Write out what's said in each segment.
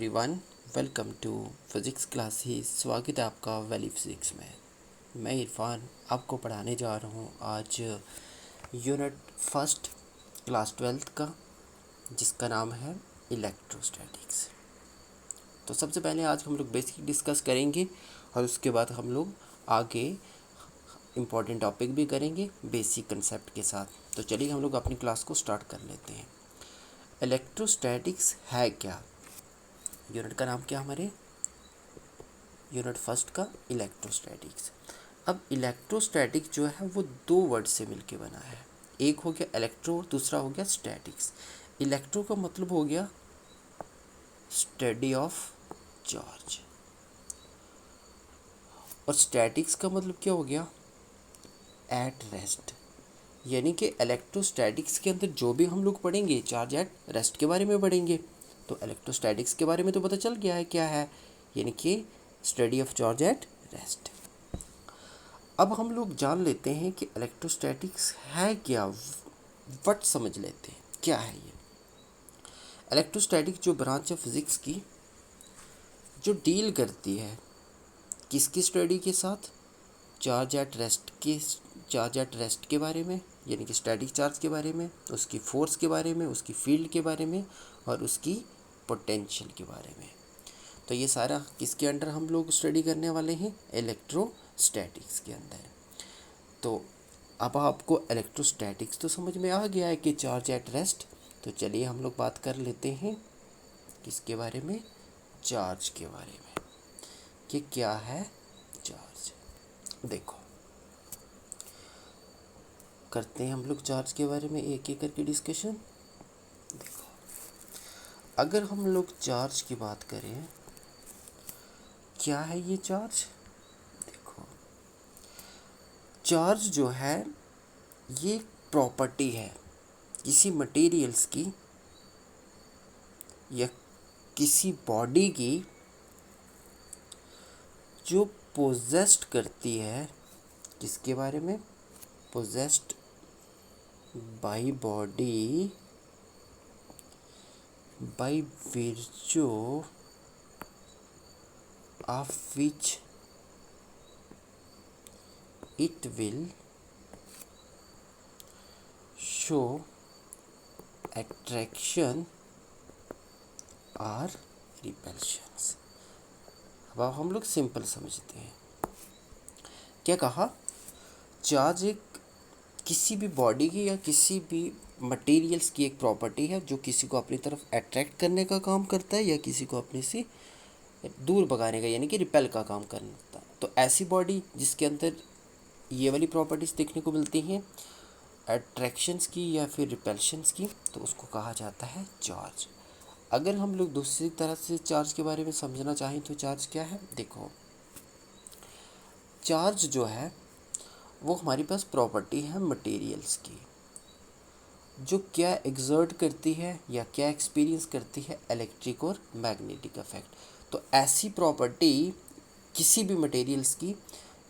Everyone, welcome to physics classes. स्वागत है आपका वैली फिज़िक्स में। मैं इरफान आपको पढ़ाने जा रहा हूँ आज यूनिट फर्स्ट क्लास 12th का, जिसका नाम है इलेक्ट्रोस्टैटिक्स। तो सबसे पहले आज हम लोग बेसिक डिस्कस करेंगे और उसके बाद हम लोग आगे इम्पॉर्टेंट टॉपिक भी करेंगे बेसिक कंसेप्ट के साथ। तो चलिए हम लोग अपनी क्लास को स्टार्ट कर लेते हैं। इलेक्ट्रोस्टैटिक्स है क्या? यूनिट का नाम क्या हमारे यूनिट फर्स्ट का इलेक्ट्रोस्टैटिक्स। अब इलेक्ट्रोस्टैटिक जो है वो दो वर्ड से मिलके बना है। एक हो गया इलेक्ट्रो, दूसरा हो गया स्टैटिक्स। इलेक्ट्रो का मतलब हो गया स्टडी ऑफ चार्ज और स्टैटिक्स का मतलब क्या हो गया? At rest. यानी कि इलेक्ट्रोस्टैटिक्स के अंदर जो भी हम लोग पढ़ेंगे चार्ज एट रेस्ट के बारे में पढ़ेंगे। तो इलेक्ट्रोस्टैटिक्स के बारे में तो पता चल गया है क्या है, यानी कि study of charge at rest. अब हम लोग जान लेते हैं कि इलेक्ट्रोस्टैटिक्स है क्या, वट समझ लेते हैं क्या है ये। इलेक्ट्रोस्टैटिक जो ब्रांच है फिजिक्स की, जो डील करती है किसकी स्टडी के साथ? चार्ज एट रेस्ट के बारे में, यानी कि स्टैटिक चार्ज के बारे में, उसकी फोर्स के बारे में, उसकी फील्ड के बारे में और उसकी पोटेंशियल के बारे में। तो ये सारा किसके अंडर हम लोग स्टडी करने वाले हैं? इलेक्ट्रोस्टैटिक्स के अंदर। तो अब आपको इलेक्ट्रोस्टैटिक्स तो समझ में आ गया है कि चार्ज एट रेस्ट। तो चलिए हम लोग बात कर लेते हैं किसके बारे में? चार्ज के बारे में, कि क्या है चार्ज। देखो, करते हैं हम लोग चार्ज के बारे में एक एक करके डिस्कशन। देखो, अगर हम लोग चार्ज की बात करें, क्या है ये चार्ज? देखो, चार्ज जो है ये प्रॉपर्टी है किसी मटेरियल्स की या किसी बॉडी की जो पोजेस्ड करती है, किसके बारे में? Possessed by body by virtue of which it will show attraction or repulsions। अब हम लोग सिंपल समझते हैं। क्या कहा? चार्ज एक किसी भी बॉडी की या किसी भी मटेरियल्स की एक प्रॉपर्टी है जो किसी को अपनी तरफ अट्रैक्ट करने का काम करता है या किसी को अपने से दूर भगाने का, यानी कि रिपेल का काम करता है। तो ऐसी बॉडी जिसके अंदर ये वाली प्रॉपर्टीज़ देखने को मिलती हैं, अट्रैक्शंस की या फिर रिपल्शंस की, तो उसको कहा जाता है चार्ज। अगर हम लोग दूसरी तरह से चार्ज के बारे में समझना चाहें तो चार्ज क्या है? देखो, चार्ज जो है वो हमारे पास प्रॉपर्टी है मटेरियल्स की, जो क्या एग्जर्ट करती है या क्या एक्सपीरियंस करती है? इलेक्ट्रिक और मैग्नेटिक इफेक्ट। तो ऐसी प्रॉपर्टी किसी भी मटेरियल्स की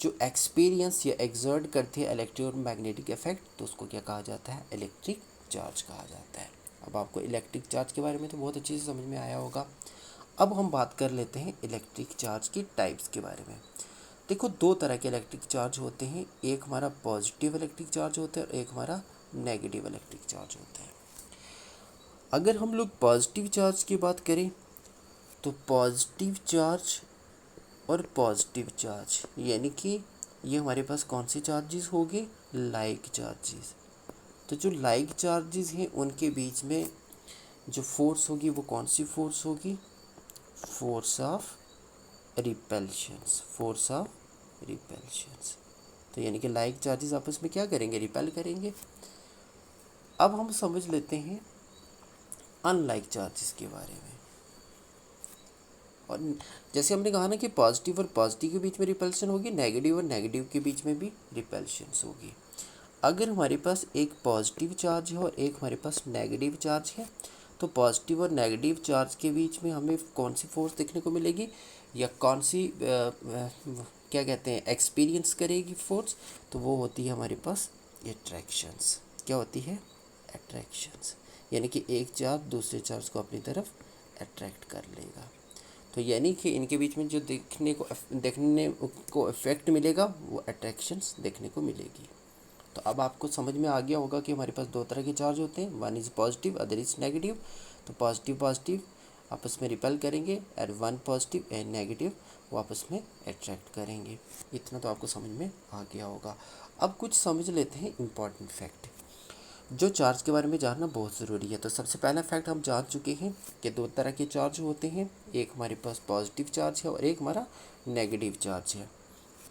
जो एक्सपीरियंस या एग्जर्ट करती है इलेक्ट्रिक और मैग्नेटिक इफेक्ट, तो उसको क्या कहा जाता है? इलेक्ट्रिक चार्ज कहा जाता है। अब आपको इलेक्ट्रिक चार्ज के बारे में तो बहुत अच्छे से समझ में आया होगा। अब हम बात कर लेते हैं इलेक्ट्रिक चार्ज की टाइप्स के बारे में। देखो, दो तरह के इलेक्ट्रिक चार्ज होते हैं, एक हमारा पॉजिटिव इलेक्ट्रिक चार्ज होता है और एक हमारा नेगेटिव इलेक्ट्रिक चार्ज होता है। अगर हम लोग पॉजिटिव चार्ज की बात करें तो पॉजिटिव चार्ज और पॉजिटिव चार्ज, यानी कि ये हमारे पास कौन से चार्जेस होंगे? Like charges. तो जो लाइक चार्जेस हैं उनके बीच में जो फोर्स होगी वो कौन सी फोर्स होगी? Force of repulsions. Force of repulsions. तो यानी कि लाइक चार्जेस आपस में क्या करेंगे? रिपेल करेंगे। अब हम समझ लेते हैं अनलाइक चार्जेस के बारे में। और जैसे हमने कहा ना कि पॉजिटिव और पॉजिटिव के बीच में रिपल्शन होगी, नेगेटिव और नेगेटिव के बीच में भी रिपल्शंस होगी। अगर हमारे पास एक पॉजिटिव चार्ज है और एक हमारे पास नेगेटिव चार्ज है, तो पॉजिटिव और नेगेटिव चार्ज के बीच में हमें कौन सी फोर्स देखने को मिलेगी या कौन सी क्या कहते हैं, एक्सपीरियंस करेगी फोर्स? तो वो होती है हमारे पास अट्रैक्शंस। क्या होती है? अट्रैक्शंस। यानी कि एक चार्ज दूसरे चार्ज को अपनी तरफ अट्रैक्ट कर लेगा। तो यानी कि इनके बीच में जो देखने को इफेक्ट मिलेगा वो अट्रैक्शंस देखने को मिलेगी। तो अब आपको समझ में आ गया होगा कि हमारे पास दो तरह के चार्ज होते हैं, one is positive other is negative. तो पॉजिटिव पॉजिटिव आपस में रिपेल करेंगे और वन पॉजिटिव एंड नेगेटिव वो आपस में अट्रैक्ट करेंगे। इतना तो आपको समझ में आ गया होगा। अब कुछ समझ लेते हैं इम्पॉर्टेंट फैक्ट जो चार्ज के बारे में जानना बहुत ज़रूरी है। तो सबसे पहला फैक्ट हम जान चुके हैं कि दो तरह के चार्ज होते हैं, एक हमारे पास पॉजिटिव चार्ज है और एक हमारा नेगेटिव चार्ज है।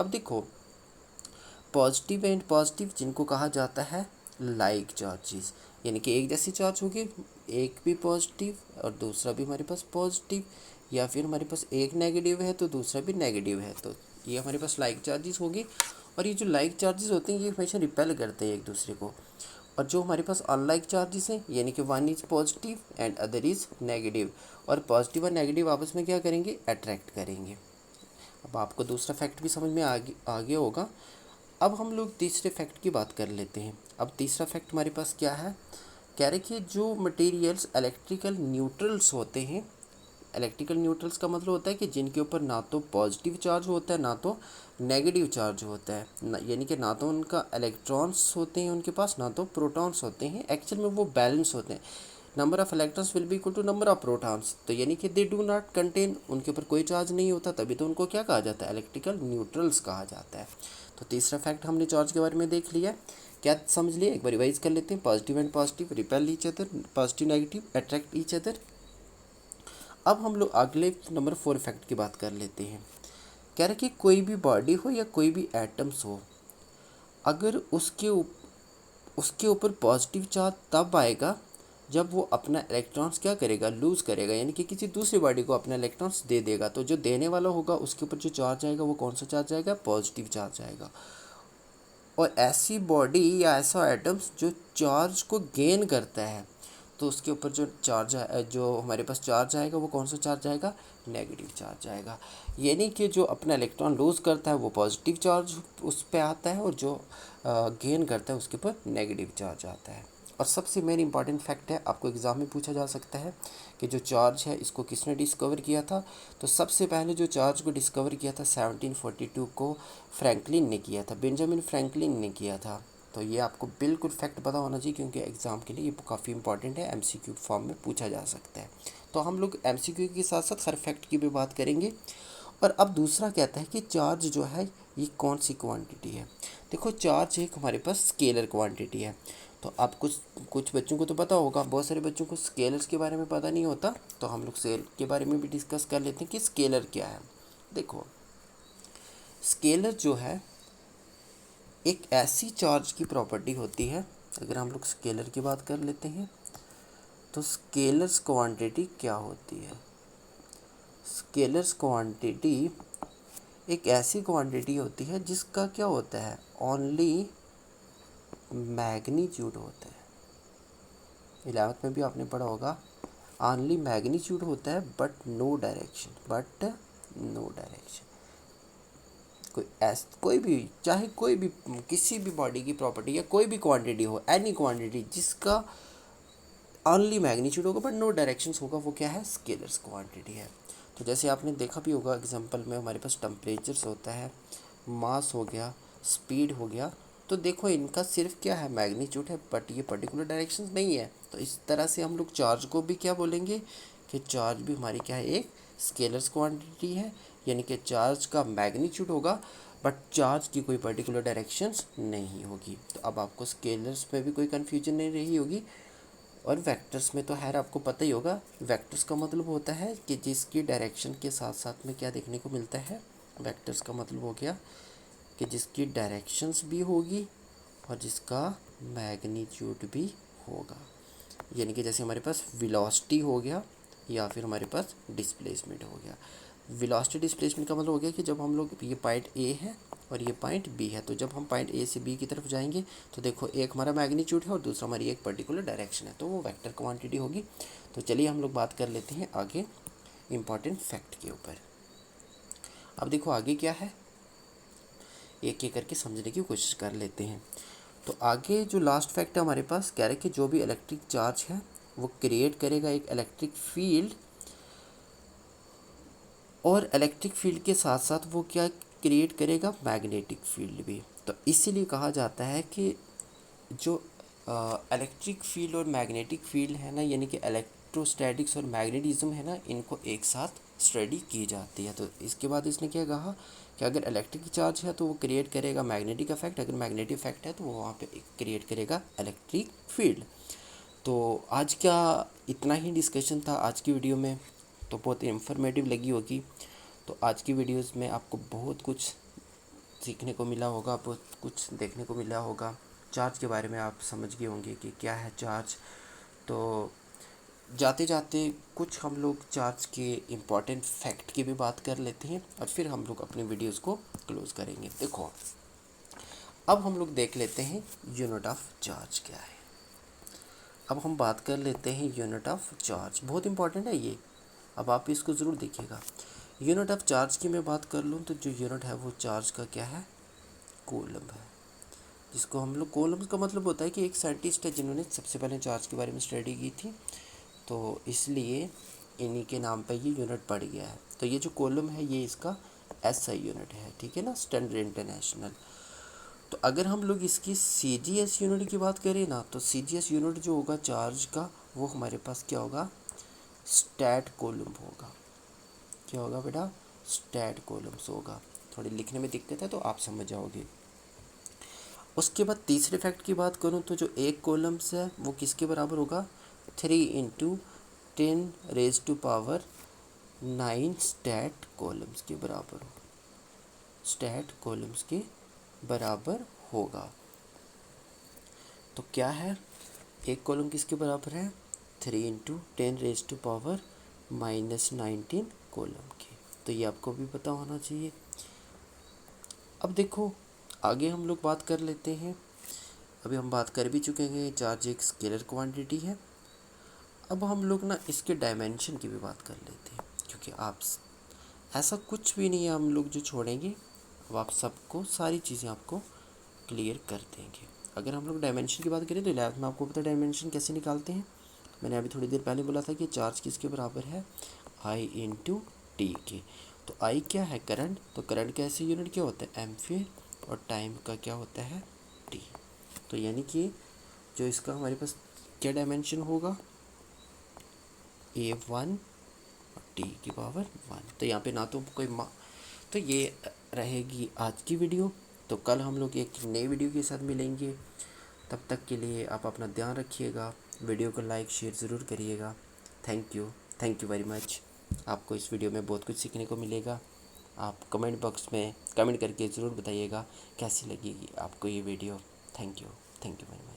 अब देखो पॉजिटिव एंड पॉजिटिव जिनको कहा जाता है लाइक चार्जेस, यानी कि एक जैसे चार्ज होंगे, एक भी पॉजिटिव और दूसरा भी हमारे पास पॉजिटिव, या फिर हमारे पास एक नेगेटिव है तो दूसरा भी नेगेटिव है, तो ये हमारे पास लाइक चार्जेस होंगे। और ये जो लाइक चार्जेस होते हैं ये हमेशा रिपेल करते हैं एक दूसरे को। और जो हमारे पास अनलाइक चार्जेस हैं यानी कि one is positive and other is negative, और पॉजिटिव और नेगेटिव आपस में क्या करेंगे, अट्रैक्ट करेंगे। अब आपको दूसरा फैक्ट भी समझ में आ गया होगा। अब हम लोग तीसरे फैक्ट की बात कर लेते हैं। अब तीसरा फैक्ट हमारे पास क्या है, कह रहे कि जो मटेरियल्स इलेक्ट्रिकल न्यूट्रल्स होते हैं, इलेक्ट्रिकल न्यूट्रल्स का मतलब होता है कि जिनके ऊपर ना तो पॉजिटिव चार्ज होता है ना तो नेगेटिव चार्ज होता है, यानी कि ना तो उनका इलेक्ट्रॉन्स होते हैं उनके पास ना तो प्रोटॉन्स होते हैं, एक्चुअल में वो बैलेंस होते हैं। Number of electrons will be equal to number of protons, तो यानी कि दे डू नॉट कंटेन, उनके ऊपर कोई चार्ज नहीं होता, तभी तो उनको क्या कहा जाता है, इलेक्ट्रिकल न्यूट्रल्स कहा जाता है। तो तीसरा फैक्ट हमने चार्ज के बारे में देख लिया, क्या समझ लिया, एक बार रिवाइज कर लेते हैं। Positive and positive repel each other, positive negative attract each other. अब हम लोग अगले नंबर 4 फैक्ट की बात कर लेते हैं। कह रहे कि कोई भी बॉडी हो या कोई भी एटम्स हो, अगर उसके ऊपर पॉजिटिव चार्ज तब आएगा जब वो अपना इलेक्ट्रॉन्स क्या करेगा, लूज़ करेगा, यानी कि किसी दूसरी बॉडी को अपना इलेक्ट्रॉन्स दे देगा। तो जो देने वाला होगा उसके ऊपर जो चार्ज आएगा वो कौन सा चार्ज आएगा, पॉजिटिव चार्ज आएगा। और ऐसी बॉडी या ऐसा एटम्स जो चार्ज को गेन करता है तो उसके ऊपर जो हमारे पास चार्ज आएगा वो कौन सा चार्ज आएगा, नेगेटिव चार्ज आएगा। यानी कि जो अपना इलेक्ट्रॉन लूज़ करता है वो पॉजिटिव चार्ज उस पर आता है और जो गेन करता है उसके ऊपर नेगेटिव चार्ज आता है। और सबसे मेन इंपॉर्टेंट फैक्ट है, आपको एग्ज़ाम में पूछा जा सकता है कि जो चार्ज है इसको किसने डिस्कवर किया था। तो सबसे पहले जो चार्ज को डिस्कवर किया था 1742 को फ्रैंकलिन ने किया था, बेंजामिन फ्रैंकलिन ने किया था। तो ये आपको बिल्कुल फैक्ट पता होना चाहिए क्योंकि एग्ज़ाम के लिए ये काफ़ी इंपॉर्टेंट है, एमसीक्यू फॉर्म में पूछा जा सकता है। तो हम लोग एमसीक्यू के साथ साथ हर फैक्ट की भी बात करेंगे। और अब दूसरा कहता है कि चार्ज जो है ये कौन सी क्वांटिटी है। देखो चार्ज एक हमारे पास स्केलर क्वांटिटी है। तो आप कुछ बच्चों को तो पता होगा, बहुत सारे बच्चों को स्केलर्स के बारे में पता नहीं होता, तो हम लोग सेल के बारे में भी डिस्कस कर लेते हैं कि स्केलर क्या है। देखो स्केलर जो है एक ऐसी चार्ज की प्रॉपर्टी होती है, अगर हम लोग स्केलर की बात कर लेते हैं तो स्केलर्स क्वांटिटी क्या होती है। स्केलर्स क्वांटिटी एक ऐसी क्वांटिटी होती है जिसका क्या होता है, ओनली मैग्नीट्यूड होता है। 11th में भी आपने पढ़ा होगा, ओनली मैग्नीट्यूड होता है बट नो डायरेक्शन। कोई भी चाहे कोई भी किसी भी बॉडी की प्रॉपर्टी या कोई भी क्वांटिटी हो, एनी क्वांटिटी जिसका ओनली मैग्नीट्यूड होगा बट नो डायरेक्शंस होगा, वो क्या है, स्केलर्स क्वांटिटी है। तो जैसे आपने देखा भी होगा एग्जांपल में हमारे पास टेम्परेचर्स होता है, मास हो गया, स्पीड हो गया, तो देखो इनका सिर्फ क्या है, मैग्नीट्यूड है बट ये पर्टिकुलर डायरेक्शंस नहीं है। तो इस तरह से हम लोग चार्ज को भी क्या बोलेंगे कि चार्ज भी हमारी क्या है, एक स्केलर्स क्वांटिटी है, यानी कि चार्ज का मैग्नीट्यूड होगा बट चार्ज की कोई पर्टिकुलर डायरेक्शंस नहीं होगी। तो अब आपको स्केलर्स में भी कोई कन्फ्यूजन नहीं रही होगी। और वेक्टर्स में तो खैर आपको पता ही होगा, वेक्टर्स का मतलब होता है कि जिसकी डायरेक्शन के साथ साथ में क्या देखने को मिलता है, वेक्टर्स का मतलब हो गया कि जिसकी डायरेक्शंस भी होगी और जिसका मैग्नीट्यूड भी होगा। यानी कि जैसे हमारे पास वेलोसिटी हो गया या फिर हमारे पास डिस्प्लेसमेंट हो गया। वेलोसिटी डिस्प्लेसमेंट का मतलब हो गया कि जब हम लोग, ये पॉइंट ए है और ये पॉइंट बी है, तो जब हम पॉइंट ए से बी की तरफ जाएंगे तो देखो एक हमारा मैग्नीट्यूड है और दूसरा हमारी एक पर्टिकुलर डायरेक्शन है, तो वो वेक्टर क्वांटिटी होगी। तो चलिए हम लोग बात कर लेते हैं आगे इम्पॉर्टेंट फैक्ट के ऊपर। अब देखो आगे क्या है, एक एक करके समझने की कोशिश कर लेते हैं। तो आगे जो लास्ट फैक्ट है हमारे पास, कह रहे कि जो भी इलेक्ट्रिक चार्ज है वो क्रिएट करेगा एक इलेक्ट्रिक फील्ड और इलेक्ट्रिक फील्ड के साथ साथ वो क्या क्रिएट करेगा, मैग्नेटिक फील्ड भी। तो इसीलिए कहा जाता है कि जो इलेक्ट्रिक फील्ड और मैग्नेटिक फील्ड है ना, यानी कि इलेक्ट्रोस्टैटिक्स और मैग्नेटिज्म है ना, इनको एक साथ स्टडी की जाती है। तो इसके बाद इसने क्या कहा कि अगर इलेक्ट्रिक चार्ज है तो वो क्रिएट करेगा मैग्नेटिक इफेक्ट, अगर मैग्नेटिक इफेक्ट है तो वो वहाँ पे क्रिएट करेगा इलेक्ट्रिक फील्ड। तो आज क्या इतना ही डिस्कशन था आज की वीडियो में, तो बहुत इंफॉर्मेटिव लगी होगी। तो आज की वीडियोस में आपको बहुत कुछ सीखने को मिला होगा, बहुत कुछ देखने को मिला होगा। चार्ज के बारे में आप समझ गए होंगे कि क्या है चार्ज। तो जाते जाते कुछ हम लोग चार्ज के इम्पॉर्टेंट फैक्ट की भी बात कर लेते हैं और फिर हम लोग अपनी वीडियोस को क्लोज़ करेंगे। देखो, अब हम लोग देख लेते हैं यूनिट ऑफ चार्ज क्या है। अब हम बात कर लेते हैं यूनिट ऑफ चार्ज, बहुत इंपॉर्टेंट है ये, अब आप इसको ज़रूर देखिएगा। यूनिट ऑफ चार्ज की मैं बात कर लूँ तो जो यूनिट है वो चार्ज का क्या है, कूलम है। जिसको हम लोग, कूलम का मतलब होता है कि एक साइंटिस्ट है जिन्होंने सबसे पहले चार्ज के बारे में स्टडी की थी, तो इसलिए इन्हीं के नाम पे ये यूनिट पड़ गया है। तो ये जो कॉलम है ये इसका एसआई यूनिट है, ठीक है ना, स्टैंडर्ड इंटरनेशनल। तो अगर हम लोग इसकी सीजीएस यूनिट की बात करें ना, तो सीजीएस यूनिट जो होगा चार्ज का, वो हमारे पास क्या होगा, स्टैट कॉलम होगा। क्या होगा बेटा, स्टैट कॉलम्स होगा। थोड़ी लिखने में दिक्कत है तो आप समझ जाओगे। उसके बाद तीसरे फैक्ट की बात करूँ तो जो एक कॉलम्स है वो किसके बराबर होगा, 3 × 10⁻⁹ स्टैट कॉलम्स के बराबर हो, स्टैट कॉलम्स के बराबर होगा। तो क्या है, एक कॉलम किसके बराबर है, 3 × 10⁻⁻19 कॉलम के। तो ये आपको भी पता होना चाहिए। अब देखो आगे हम लोग बात कर लेते हैं। अभी हम बात कर भी चुके हैं, चार्ज एक स्केलर क्वांटिटी है। अब हम लोग ना इसके डायमेंशन की भी बात कर लेते हैं, क्योंकि आप ऐसा कुछ भी नहीं है हम लोग जो छोड़ेंगे। अब आप सबको सारी चीज़ें आपको क्लियर कर देंगे। अगर हम लोग डायमेंशन की बात करें तो 11th में आपको पता है डायमेंशन कैसे निकालते हैं। मैंने अभी थोड़ी देर पहले बोला था कि चार्ज किसके बराबर है, I × T के। तो I क्या है, करंट, तो करंट का ऐसे यूनिट क्या होता है, एम्पियर, और टाइम का क्या होता है, T। तो यानी कि जो इसका हमारे पास क्या डायमेंशन होगा, A1 T⁻1। तो यहाँ पे ना तो कोई तो ये रहेगी आज की वीडियो। तो कल हम लोग एक नई वीडियो के साथ मिलेंगे। तब तक के लिए आप अपना ध्यान रखिएगा, वीडियो को लाइक शेयर ज़रूर करिएगा। Thank you very much. आपको इस वीडियो में बहुत कुछ सीखने को मिलेगा। आप कमेंट बॉक्स में कमेंट करके ज़रूर बताइएगा कैसी लगेगी आपको ये video. Thank you very much.